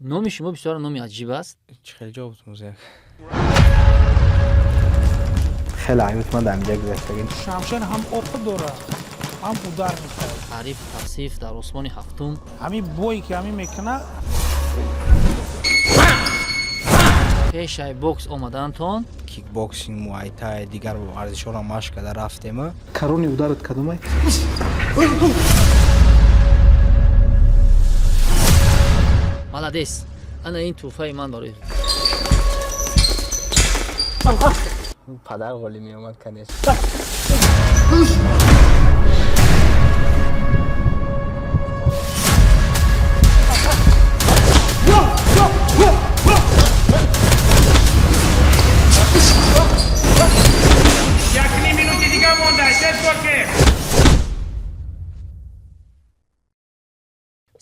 номи шумо бисёр номи аҷиб аст. خیلی جا بود موزیک. خیلی عیبت من در اینجا گذاشتگی. شمشیر هم اوق داره هم اودر میکنه. تعریف توصیف در آسمان هفتم. همین بویی که همین میکنه пешай бокс омадаантон کیک باکسینگ، موای تای، دیگر ورزش‌ها را مشق کرده رفتیم. کارونی اودارت کدومه؟ маладес ана ин тӯҳфаи ман барои پدر غلی می اومد کنیش.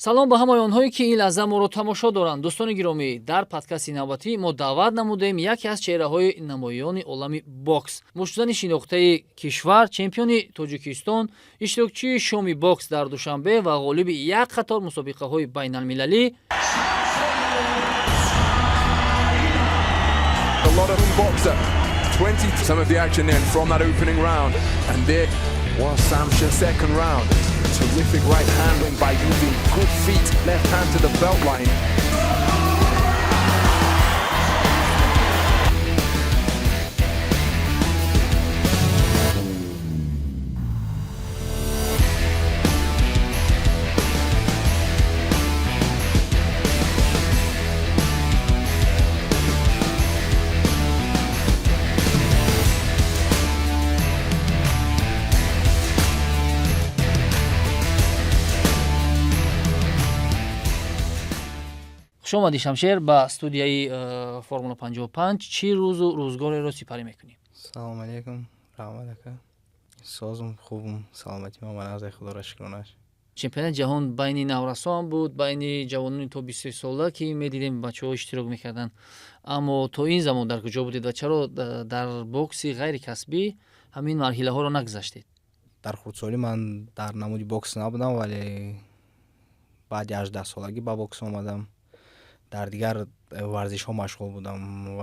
салом ба ҳамаи онҳое ки ин лаҳза моро тамошо доранд. дӯстони гиромӣ, дар подкасти навбатӣ мо даъват намудем яке аз чеҳраҳои намоёни олами бокс, мушзани шинохтаи кишвар, чемпиони Тоҷикистон, иштирокчии шоми бокс дар Душанбе ва ғолиби як қатор мусобиқаҳои байналмилалӣ A lot of boxer, 20 some of the action then from that opening round, and there was Samsha's second round. Terrific right handling by using good feet, left hand to the belt line. хуш омадӣ шамшер ба студияи формула 55. чӣ рӯзу рӯзгореро сипарӣ мекунӣ? سلام علیکم، رحمت اکا. سازم خوبم، سلامتی ما من از خدا را شکرانش. чемпионати ҷаҳон байни наврасоам буд, байни ҷавонони то 20 сола ки медидем бачаҳо иштирок мекарданд. аммо то ин замон дар куҷо будед ва чаро дар бокси ғайрикасбӣ ҳамин марҳилаҳоро нагузаштед? در خردسالی من در نمودی باکس نبودم ولی بعد 18 سالگی با باکس آمدم. در دیگر ورزش ها مشغول بودم و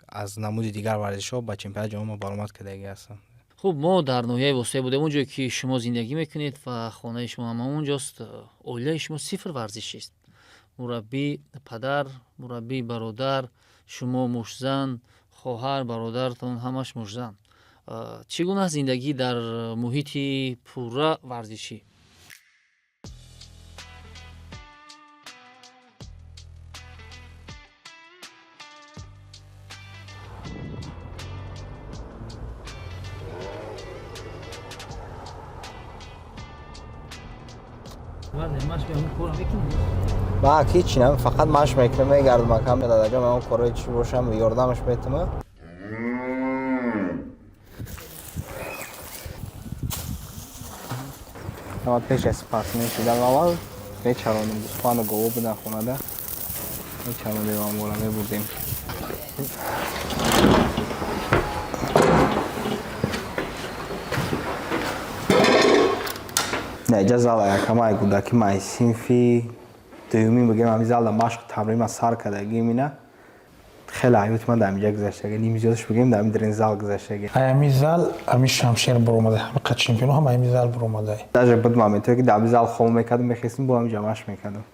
از نمود دیگر ورزش ها با چمپیونات جهان برآمد کردگی هستم. хуб, мо дар ноҳияи воситаи будем, онҷое ки шумо зиндагӣ мекунед ва хонаи шумо ҳам ҳамонҷост. оилаи шумо сифр варзишист. мураббӣ падар, мураббӣ бародар, шумо мушзан, хоҳар, бародаратон ҳамаш мушзан. чӣ гуна зиндагӣ дар муҳити пурра варзишӣ? با هیچی نمی فقط ماش میکنم میگردم مکان میداد اجا من اون کارای چی باشم یاردمش میتونم. اما پیش از پاس میشدم اول میچرانیم دوستانو گوه بودن خونه ده میچرانیم آمولا میبودیم. نه زال یکمای کودکی مای سینفی دومی بگیم همی زال مشق تمرین سر کردگی مینه خیلی عیبت من در اینجا گذاشتگی نیم زیادش بگیم در این زال گذاشتگی. همین زال همین شمشیر برآمده، همین قد چمپیون هم همین زال برآمده. در بود مامی تو که در زال خوب میکردم میخواستم با هم جمعش میکردم.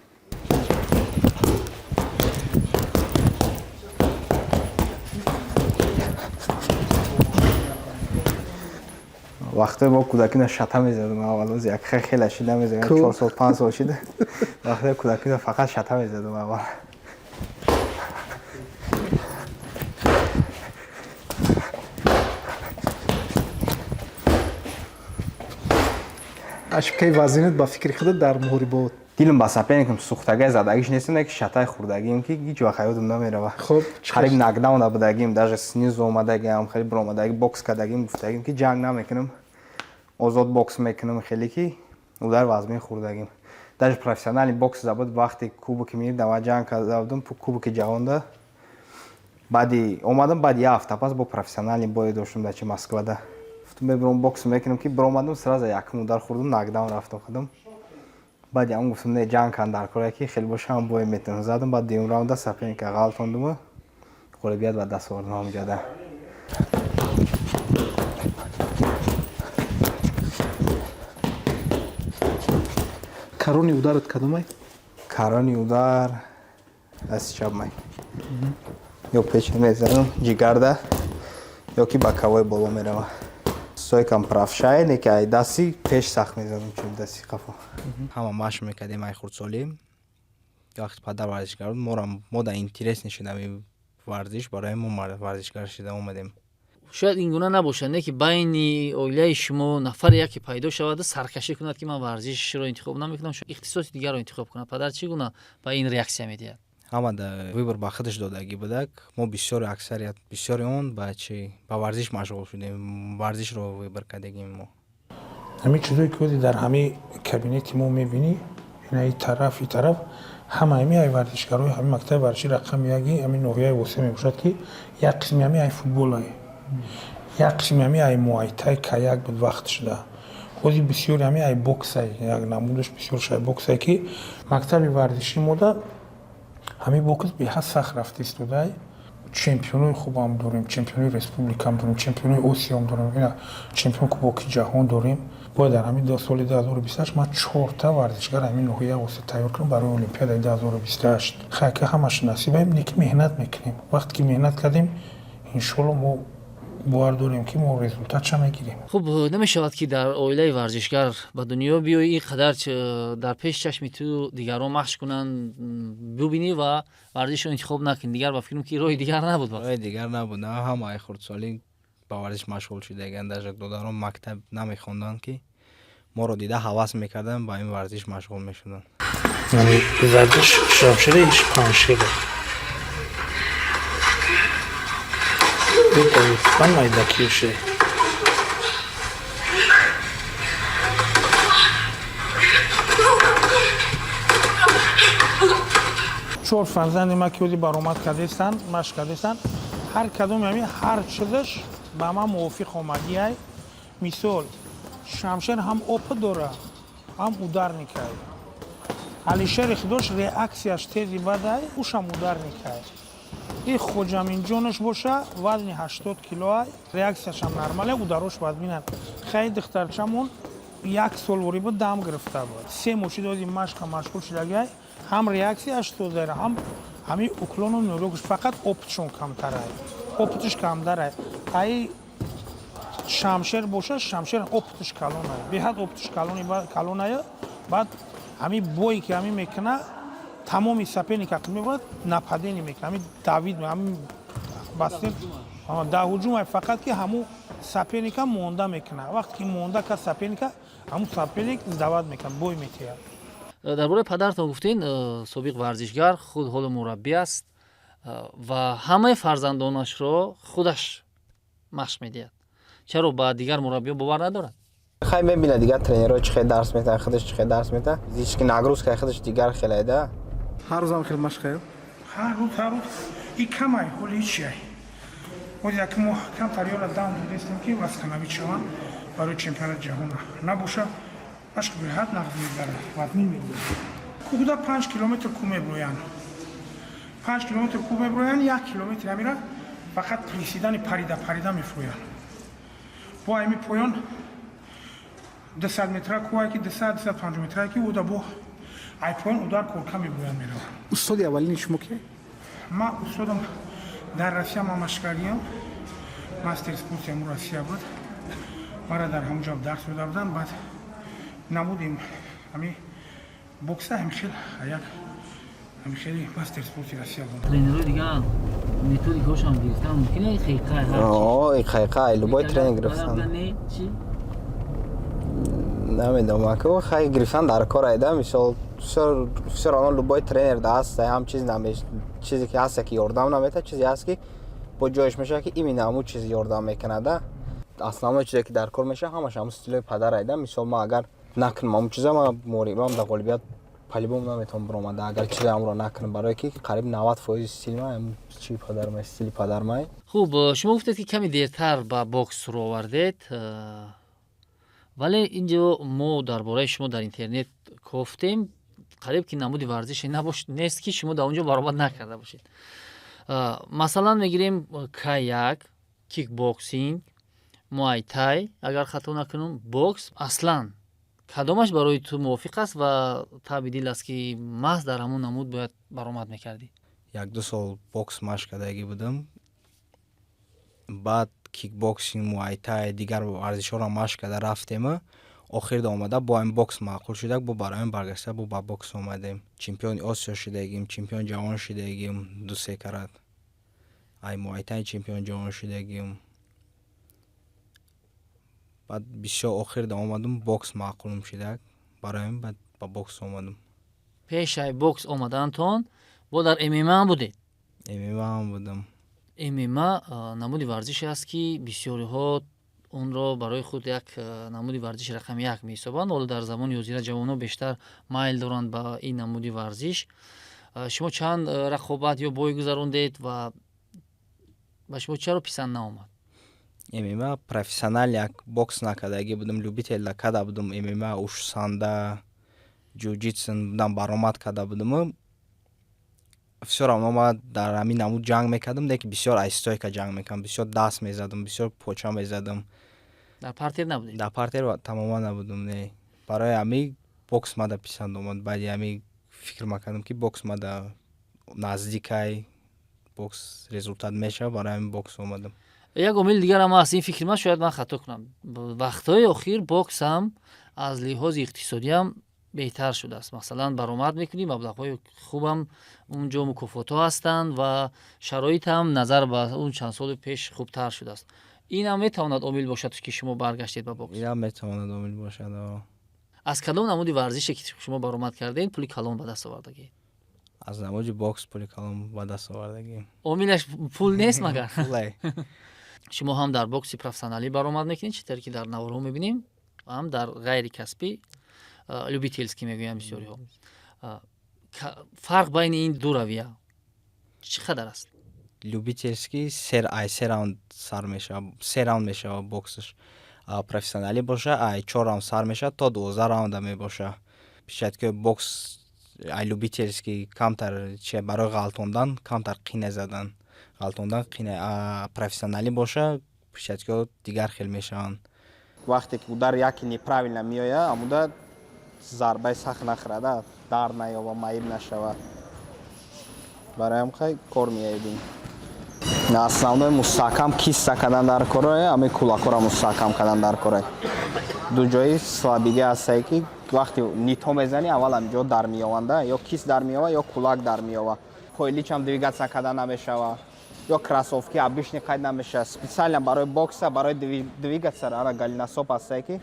وقتی با کودکی نه شطه میزدم اول از یک خیلی شیده میزدم 4 سال 5 سال شده وقتی کودکی نه فقط شطه میزدم اول. اشکای وزینت با فکر خودت در محاربات دیلم با سپین کم سوختگی زدگیش نیستم که شطه خوردگیم که هیچ وقت یادم نمیره. خب قریب نگداون بودگیم در سنیز اومدگیم خیلی برآمدگی بوکس کردگیم گفتگیم که جنگ نمیکنم آزاد بوکس میکنم خیلی که او در وزنی خوردگیم در پروفسیونال بوکس زبط وقتی کوبک میردم و جنگ کردم کوبک جهان ده بعدی اومدم بعد یه هفته پس با پروفسیونال بازی داشتم در مسکو ده گفتم برم بوکس میکنم که برآمدم سراز یکم در خوردم نگداون رفتم خودم بعد هم گفتم نه جنگ کن در کاری که خیلی باشه هم بوی میتونم زدم بعد دیوم راونده سپین که غلطاندم و خوری بیاد و دست آوردم هم جاده карони ударат кадомай карони удар дасти чап май ё печа мезанам ҷигарда ёки ба кавои боло мерава стойкам правшае неки ай дасти пеш сахт мезанам чун дасти қафо ҳама машқ мекардем ай хурдсолӣ вақти падар варзишгар буд мо да интерес нишидам ин варзиш барои мо варзишгар шида омадем. шояд ин гуна набошад не ки байни оилаи шумо нафаре яке пайдо шавад саркашӣ кунад ки ман варзишро интихоб намекунам ихтисоси дигарро интихоб кунад. падар чӣ гуна ба ин реаксия медиҳад? ҳама да выбор ба худаш додагӣ будак мо бисёри аксарият бисёри он ба чи ба варзиш машғул шудем варзишро выбор кардагим мо. ҳамин чизое ки дар ҳамаи кабинети мо мебинӣ ин тараф ҳама ҳамин ай варзишгарои ҳамин мактаби варзиши рақами яги ҳамин ноҳияи восия мебошад ки як қисми ҳамин ай футболае як қисми ҳамин ай муайтаи каяк буд вақт шуда ҳозир бисёри ҳамин ай боксае як намудаш бисёр шай боксае ки мактаби варзиши мода ҳамин бокс беҳад сахт рафта истодай чемпионои хубам дорем чемпионои республикам дорем чемпионои осиём дорем ина чемпион кубоки ҷаҳон дорем бояд дар ҳамин соли 2028 ман 4 варзишгар ҳамин ноҳия восита тайёр кунам барои олимпиадаи 2028 хайка ҳамаш насибаем неки меҳнат мекунем вақте ки меҳнат кардем иншоалло мо бовар дорем ки мо результатша мегирем. хуб намешавад ки дар оилаи варзишгар ба дунё биёӣ ин қадар дар пеши чашми ту дигарон махш кунанд бубинӣ ва варзишро интихоб накунӣ дигар ба фикрм ки роҳи дигар набуд роҳи дигар набуд ҳама ай хурдсолӣ ба варзиш машғул шудаган даже додарон мактаб намехонданд ки моро дида ҳавас мекардан ба ин варзиш машғул мешуданд. яъне гузардиш шамшири паншира Pan Majdakiuszy. چهار فرزند ما که برآمد کردستن مشق کردستن هر کدوم یعنی هر چیزش با ما موافق اومدی ای مثال شمشیر هم اوپ داره هم udar میکنه علیشر خودش ریاکسیش تیزی بده اوش هم udar میکنه این خوجامین جونش باشه وزن 80 کیلو ریاکسیش هم نرماله udarosh باید بینن خیلی دخترچمون یک سال وری بود دم گرفته بود سه مشید از این مشغول شده هم ریاکسیش تو داره هم همین اوکلون و نوروگش فقط اوپتشون کمتره اوپتش کم داره ای شمشیر باشه شمشیر اوپتش کلونه بهت اوپتش کلونه بعد همین بوی که همین میکنه تمامی سپینی که میبرد نپدینی میکنه همین داوید همین باستین در هجوم فقط که همون سپینی که مونده میکنه وقتی که مونده که سپینی که همون سپینی دعوت میکنه بوی میتیه. дар бораи падартон гуфтин собиқ варзишгар худ ҳоло мураббӣ аст ва ҳамаи фарзандонашро худаш машқ медиҳад. чаро ба дигар мураббиё бовар надорад? хай мебина дигар тренерҳо чӣ хел дарс метаҳад худаш чӣ хел дарс метаҳад зички нагрузкаи худаш дигар хелайда ҳар рӯзам хел машқ кардем ҳар рӯз и камай ҳоли чиай оз як моҳ кам тарёра дам будистем ки васканавӣ шавам барои чемпионати ҷаҳон набоша машқ беҳад нағз мебарад вазнин мебарад худа 5 километр ку меброянд 5 километр ку меброянд 1 километр ҳамира фақат присидани парида мефроянд бо ҳами поён 200 метра куай ки 250 метра ки уда бо ай поён удар корка меброянд мерава устоди аввалини шумо ки ман устодам дар россия ман машқ кардиам мастер спорти ҳамун россия буд мара дар ҳамунҷо дарс дода буданд баъд намудем ҳамин бокса ҳамихел як ҳамихели мастер спорти россия буд тренерҳои дигар методикаҳошам гирифтан мумкина иқайқай любой тренер гирифтан намедонам ки хай гирифтан дар кор айда мисол все равно любой тренер даст ҳам чизе ки ҳаст ки ёрдам наметавад чизе ҳаст ки бо ҷояш мешавад ки именно ҳамун чиз ёрдам мекунада основной чизе ки дар кор мешавад ҳамаш ҳамун стилои падар айда мисол ман агар накунам ҳамун чиза ман морибам дар ғолибият палибом наметавонам биромада агар чизе ҳамро накунам барое ки қариб 90% стили ман чии падармай стили падармай. хуб шумо гуфтед ки каме дертар ба бокс ро овардед вале инҷо мо дар бораи шумо дар интернет гуфтем қариб ки намуди варзише нест ки шумо дар он ҷо баромад накарда бошед. Масалан мегирем каяк, кикбоксинг, муайтай, агар хато накунам, бокс. Аслан кадомаш барои ту мувофиқ аст ва таби дил аст ки маҳз дар ҳамон намуд бояд баромад мекардӣ? 1-2 сол бокс машқ кардагӣ будам. Баъд кикбоксинг, муайтай, дигар варзишҳоро машқ карда рафтем. Охирда омада бо ин бокс маъқул шудак, бо барои ин баргашта бо ба бокс омадем. Чемпиони Осиё шудагим, чемпиони ҷаҳон шудагим 2-3 карат. Ай муайтай чемпиони ҷаҳон шудагим. Баъд бисёр охирда омадам бокс маъқулам шудак. Барои ин баъд ба бокс омадам. Пешай бокс омадаантон бо дар ММА будед? ММА ҳам будам. ММА намуди варзише аст ки бисёриҳо онро барои худ як намуди варзиши рақами як меҳисобанд. Ҳоло дар замони ҳозира ҷавонҳо бештар майл доранд ба ин намуди варзиш. Шумо чанд рақобат ё бой гузарондед ва ба шумо чаро писанд наомад? ММА профессионал як бокс накардагӣ будам, любителда карда будам. ММА ушсанда, ҷуҷитсун будам, баромад карда будам. бисёр омад дар ҳамин намуд ҷанг мекардам, деки бисёр айстойка ҷанг мекардам, бисёр даст мезадам, бисёр поча мезадам. Дар партер набудед? Дар партер тамоман набудам, не. Барои ҳамин бокс мада писанд омад. Баъди ҳамин фикр мекардам ки бокс мада наздикай, бокс результат мешавад, барои ҳамин бокс омадам. Як омили дигар ҳам аст. Ин фикри ман шояд ман хато кунам. Вақтҳои охир бокс ҳам аз лиҳози иқтисодӣ ҳам беҳтар шудааст. Масалан баромад мекунӣ, маблағҳои хубам унҷо мукофотҳо ҳастанд ва шароит ҳам назар ба он чанд соли пеш хубтар шудааст. ин ҳам метавонад омил бошад ки шумо баргаштед ба бокс? ин ҳам метавонад омил бошад. аз кадом намуди варзише ки шумо баромад кардед пули калон ба даст овардагед? аз намуди бокс пули калон ба даст овардагӣ. омилаш пул нест магар? Пулай. шумо ҳам дар бокси профессионалӣ баромад мекунед, чӣ тавре ки дар наворҳо мебинем, ҳам дар ғайри касбӣ, любителски мегӯянд бисёриҳо. фарқ байни ин ду равия чӣ қадар аст? любительски се раунд сар мешавад, 3 раунд мешавад боксаш. Профессионалӣ боша, 4 раунд сар мешавад то 12 раунда мебоша. Пишад ки бокс любительски камтар че барои ғалтондан, камтар қине задан. ғалтондан қине. Профессионалӣ боша, пишад ки дигар хел мешаванд. вақте ки удар яке неправилно меояд, амуда зарбаи сахт нахӯрада, дард наёба, маиб нашава. барои ҳам кор меядем. на основной мустаҳкам киста кардан дар корае, ами кулакора мустаҳкам кардан дар корае. ду ҷои слабиги ҳастае ки вақте нито мезанӣ, аввал ҳамиҷо дар меёванда, ё кист дар меёва, ё кулак дар меёва. пойличам двигатсия кардан намешава, ё кроссовки обычный қайд намешава. специально барои бокса, барои двигатсия ана галинасоп ҳастае ки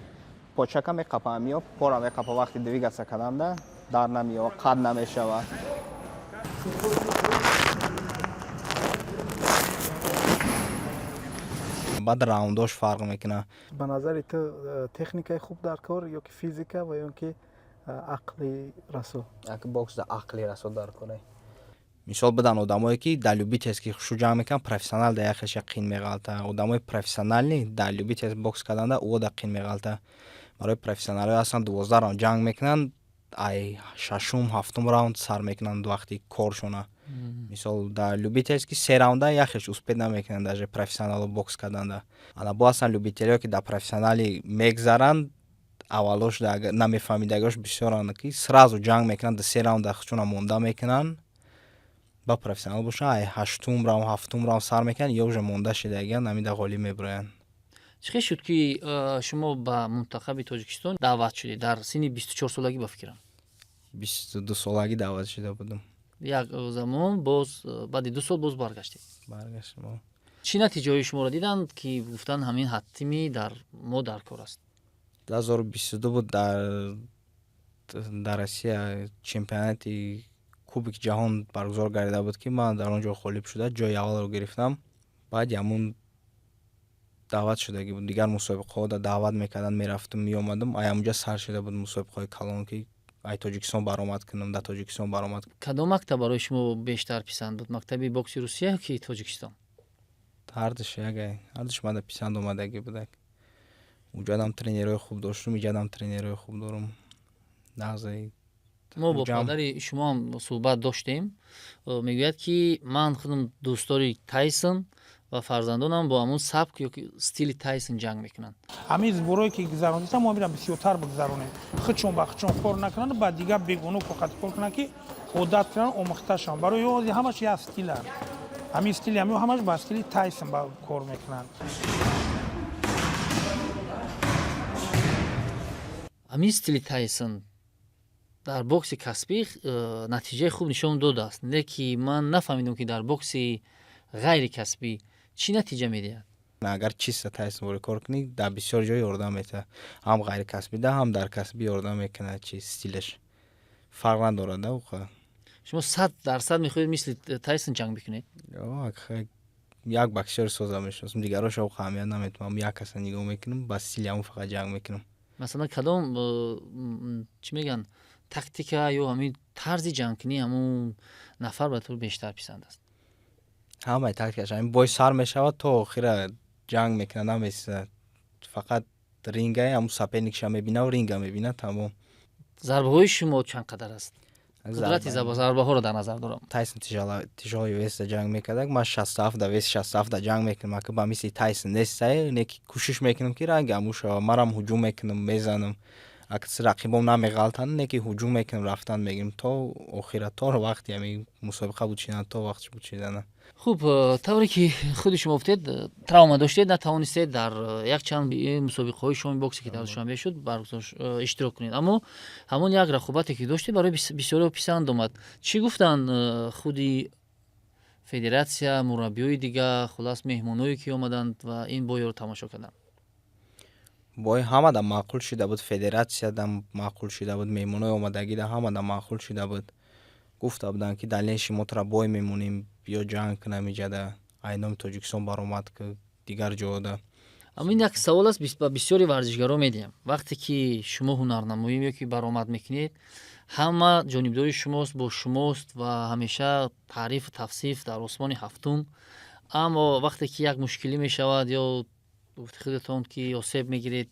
почака меқапа, амиё пора меқапа, вақти двигатсия карданда дар намеёва, қад намешава. баъд раундош фарқ мекунад. ба назари ту техникаи хуб дар кор ё ки физика ва ё ки ақли расо? як бокс да ақли расо дар корае. мисол бидан одамое ки дар любителски хушу ҷанг мекунанд, профессионал да яхеша қин меғалта. одамои профессионални дар любителски бокс карданда ӯ да қин меғалта. барои профессионалҳое ҳастанд 12 раунд ҷанг мекунанд, ай 6-ум 7-ум раунд сар мекунанд вақти коршона. мисол дар любительски 3 раунда яхеш успеҳ намекунанд даже профессионало бокс карданда. ана бо ҳастанд любителиҳое ки дар профессионали мегзаранд, аввалош намефаҳмидагош бисёранд ки сразу ҷанг мекунанд, 3 раунда чуна монда мекунанд. ба профессионал бошанд, ай 8-ум раунд 7-ум раунд сар мекунанд, ё уже монда шидагиянд, ҳамида ғолиб мебароянд. чӣ хел шуд ки шумо ба мунтахаби Тоҷикистон даъват шудед? дар синни 24 солагӣ ба фикрам. 22 солагӣ даъват шуда будам. як замон боз баъди 2 сол боз баргаштед. баргаштам. чӣ натиҷаҳои шуморо диданд ки гуфтанд ҳамин ҳатмӣ мо дар кор аст? 2022 буд дар Россия чемпионати кубоки ҷаҳон баргузор гардида буд ки ман дар он ҷо ғолиб шуда ҷои аввалро гирифтам. баъди ҳамун даъват шудагӣ буд. дигар мусобиқаҳо даъват мекарданд, мерафтам, меомадам. ай ҳамунҷа сар шуда буд мусобиқаҳои калон ки ай Тоҷикистон баромад кунам, дар Тоҷикистон баромад. кадом мактаб барои шумо бештар писанд буд? мактаби бокси Русия ё ки Тоҷикистон? ҳардуш ягай, ҳардуш мада писанд омадагӣ будак. уҷадам тренерҳои хуб доштум, иҷадам тренерҳои хуб дорам. Нағзе мо бо ҷам- падари шумо ҳам суҳбат доштем. Мегӯяд ки ман худам дӯстдори Тайсон ва фарзандонам бо ҳамон сабк ё ки стили Тайсон ҷанг мекунанд. ҳамин зборое ки гузарондида мо мира бисёртар бигузаронем. Хичон ба хичон кор накунанд, ба дигар бегуну фақат кор кунанд ки одат кунанд, омӯхта шаванд. Барои ё ҳамаш як стил аст. ҳамин стили ҳамин ҳамаш ба стили Тайсон ба кор мекунанд. ҳамин стили Тайсон дар бокси касбӣ натиҷаи хуб нишон додааст. Леки ман нафаҳмидам ки дар бокси ғайри касбӣ чӣ натиҷа медиҳад. агар чиста Тайсон боре кор кунӣ, дар бисёр ҷо ёрдам метавад. Ҳам ғайрикасбида, ҳам дар касбӣ ёрдам мекунад. Чи стилаш фарқ надорад. Шумо 100% мехоҳед мисли Тайсон ҷанг бикунед? як боксёри соза мешиносам, дигарошо аҳамият наметмам. Як каса нигоҳ мекунам, ба стили ҳамон фақат ҷанг мекунам. Масалан кадом чӣ мегӯян тактика ё ҳамин тарзи ҷангкунӣ ҳамон нафар ба ту бештар писанд аст? ҳамаи тактикаш ҳамин бой сар мешавад, то охира ҷанг мекунад, намесизад. Фақат ринга ҳамун соперникша мебинад, ринга мебинад, тамом. Зарбаҳои шумо чанд қадар аст? қудрати зарбаҳоро дар назар дорам. Тайсон тиҷоҳои веста ҷанг мекардаг. Ман 67 вес 67 ҷанг мекунам. Ака ба мисли Тайсон нестае, неки кӯшиш мекунам ки ранги ҳамун шава. Манам ҳуҷум мекунам, мезанам. Акс рақибом намеғалтанд, неки ҳуҷум мекунам, рафтан мегирам то охира, то вақти ҳамин мусобиқа будчидан, то вақтш будчидан. хуб, тавре ки худи шумо гуфтед, травма доштед, натавонистед дар якчанд мусобиқаҳои шумо боксе ки дар Душанбе шуд иштирок кунед. Аммо ҳамон як рақобате ки доштед барои бисёриҳо писанд омад. Чӣ гуфтанд худи федератсия, мураббиёи дигар, хулас меҳмоное ки омаданд ва ин бойро тамошо карданд? Бой ҳамада маъқул шуда буд, федератсияда маъқул шуда буд, меҳмонои омадагида ҳамада маъқул шуда буд. Гуфта буданд ки дальнейши мо тора бой мемонем, биё ҷанг кунам иҷада. Айноми Тоҷикистон баромад ки дигар ҷоҳода. Амин як савол аст, ба бисёри варзишгаро медиҳам. Вақте ки шумо ҳунарнамоӣ ё ки баромад мекунед, ҳама ҷонибдори шумост, бо шумост ва ҳамеша таърифу тавсиф дар осмони ҳафтум. Аммо вақте ки як мушкилӣ мешавад ё гуфти худатон ки осеб мегиред,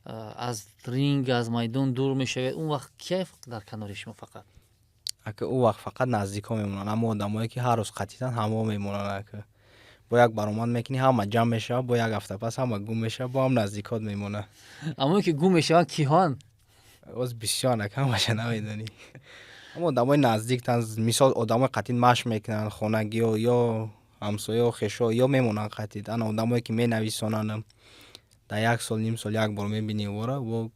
аз ринг, аз майдон дур мешавед, он вақт кия дар канори шумо фақат? Ака ӯ вақт фақат наздикҳо мемонанд, аммо одамое ки ҳар рӯз қатъитан ҳамо мемонанд. Ака бо як баромад мекунӣ, ҳама ҷамъ мешавад, бо як ҳафта пас ҳама гум мешавад, бо ҳам наздикот мемонанд. Аммо ки гум мешаванд киҳоанд? Оз бисёр ака ҳамаша намедонӣ. Аммо одамои наздиктан, мисол одамои қатъит машқ мекунанд, хонагиҳо ё ҳамсояҳо, хешҳо ё мемонанд қатъит. Ана одамое ки менависонанд, дар як сол, ним сол як бор мебинӣ вора, бо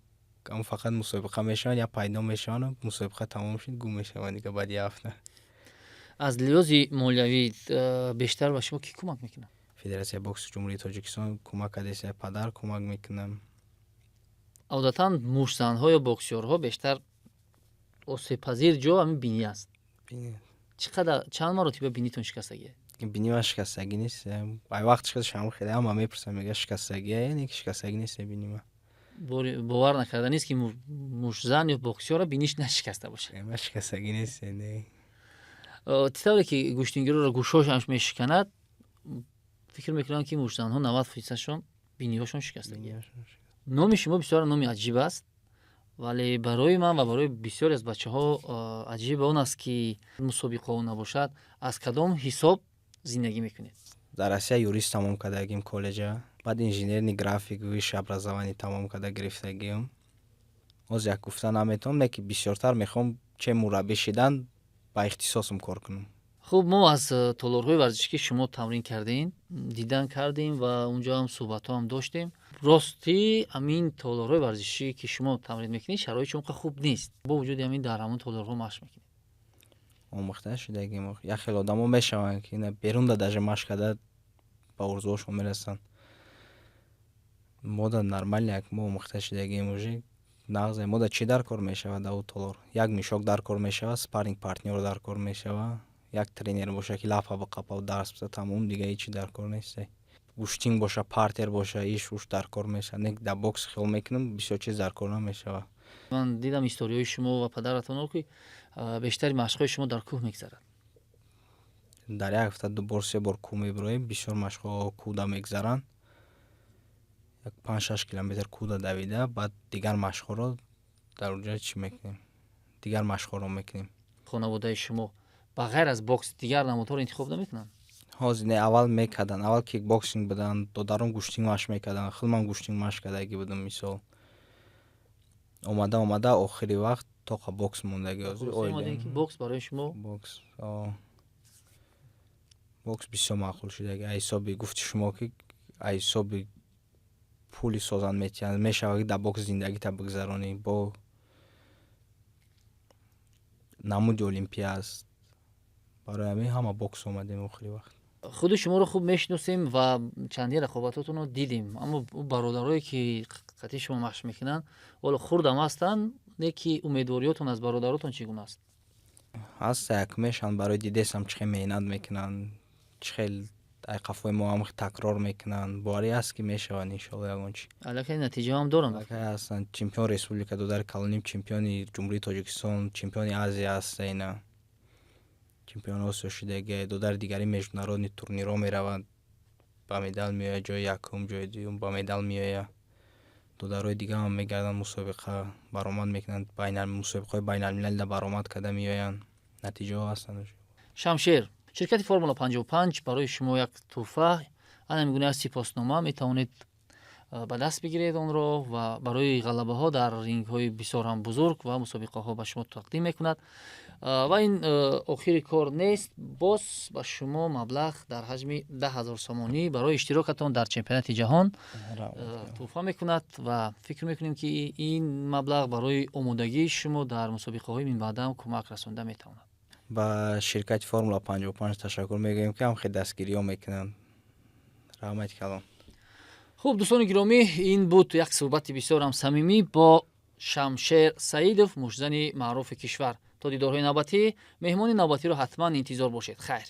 ам фақат мусобиқа мешаванд, я пайдо мешаванд, мусобиқа тамом шуд, гум мешаванд дига баъди ҳафта. Аз лиҳози молиявӣ бештар ба шумо ки кӯмак мекунад? Федератсияи бокси Ҷумҳурии Тоҷикистон кӯмак кардааст, падар кӯмак мекунам. Одатан мушзанҳо ё боксёрҳо бештар осебпазир ҷо ҳамин бинӣ аст. Чанд маротиба бинитон шикастагиа? Бинӣ ва шикастагӣ нест. Ай вақт шикасташам хеле ҳама мепурсанд, мега шикастагие, неки шикастагӣ нест бинӣ. Бовар накарданист ки мушзан ё боксёра биниш нашикаста бошад. Ма шикастагӣ нест. Тавре ки гӯштингироро гӯшҳояш мешиканад, фикр мекунам ки мушзанҳо 90% биниҳошон шикастагиа. номи шумо бисёр номи аҷиб аст, вале барои ман ва барои бисёре аз бачаҳо аҷиб он аст ки мусобиқаҳо набошад. Аз кадом ҳисоб зиндагӣ мекунед? Дар Россия юрист тамом кардагим коллеҷа, баъд инженерни график виши образованӣ тамом карда гирифтагим. Оз як гуфта наметавонам, неки бисёртар мехоҳам че мураббӣ шидан ба ихтисосам кор кунам. хуб, мо аз толорҳои варзишӣ ки шумо тамрин кардем дидан кардем ва унҷо ҳам суҳбатҳо ҳам доштем. Рости амин толорҳои варзишӣ ки шумо тамрин мекунед, шароити чунқа хуб нест. Бо вуҷуди амин дар ҳамон толорҳо машқ мекунед. Омӯхта шудагим. Як хел одамо мешаванд ки берунда даже машқ карда ба орзуҳошон мерасанд. Мода нормале, як мо омӯхта шудагим уже нағзе мода чӣ дар кор мешавад дар толор. Як мишок дар кор мешавад, спарринг партнёр дар кор мешавад, як тренер боша ки лафа ба қапа дарс бизад, тамом дига ҳечи дар кор нест. Гуштинг боша, партер боша, иш уш дар кор мешавад. Нек дар бокс хел мекунам, бисёр чиз дар кор намешавад. Ман дидам историёи шумо ва падаратонро ки бештари машқҳои шумо дар кӯҳ мегзарад. Дар як ҳафта 2 бор 3 бор кӯҳ мебироем, бисёр машқҳо кӯҳда мегзаранд. 5-6 километр куда давида, баъд дигар машқҳоро дар онҷа чӣ мекунем? Дигар машқҳоро мекунем. хонаводаи шумо ба ғайр аз бокс дигар намудҳоро интихоб намекунанд? Ҳозир не, аввал мекарданд, аввал кикбоксинг буданд, додарон гӯштинг машқ мекарданд, хеле ман гӯштинг машқ кардагӣ будам. Мисол омада охири вақт тоқа бокс мондагӣ. Ҳозир омадем ки бокс барои шумо бокс бисёр маъқул шудагӣ. Ҳисоби гуфти шумо ки ҳисоби пули созанд метиҳанд, мешавад ки дар бокс зиндагита бигзаронӣ. Бо намуди олимпия аст. Барои ҳамин ҳама бокс омадем охири вақт. худи шуморо хуб мешиносем ва чандин рақобатотонро дидем, аммо бародарое ки қатъи шумо машқ мекунанд ҳоло хурдам ҳастанд, не ки умедвориётон аз бародаротон чӣ гуна аст? Ҳаст як мешанд, барои дидесам чӣ хел меҳнат мекунанд, чӣ хел айқафҳои мо ҳам такрор мекунанд. Боварӣ аст ки мешавад иншоалло ягон чӣ. аллакай натиҷа ҳам доранд. Аллакай ҳастанд. Чемпион республика Додари Калоним, чемпиони Ҷумҳурии Тоҷикистон, чемпиони Азия ҳаст ина. Чемпион Осиё шудагӣ, додари дигари международни турнирҳо меравад, ба медал меояд, ҷои якум, ҷои дуюм ба медал меояд. Додарои дигар ҳам мегарданд мусобиқа баромад мекунанд, мусобиқаҳои байналмилалӣ баромад карда меоянд. Натиҷаҳо ҳастанд. шамшер, ширкати Формула 55 барои шумо як тӯҳфа, ҳамин гуна сипоснома метавонед ба даст бигиред онро ва барои ғалабаҳо дар рингҳои бисёр ҳам бузург ва мусобиқаҳо ба шумо тақдим мекунад. Ва ин охири кор нест, боз ба шумо маблағ дар ҳаҷми 10,000 сомонӣ барои иштирокатон дар чемпионати ҷаҳон тӯҳфа мекунад ва фикр мекунем ки ин маблағ барои омодагии шумо дар мусобиқаҳои минбаъдам кӯмак расонида метавонад. Ба ширкати Формула 55 ташаккур мегӯем ки ҳам хеле дастгириҳо мекунанд. Раҳмати калон. хуб дӯстони гиромӣ, ин буд як суҳбати бисёр ҳам самимӣ бо Шамшер Саидов, мушзани маъруфи кишвар. То дидорҳои навбатӣ, меҳмони навбатиро ҳатман интизор бошед. Хайр.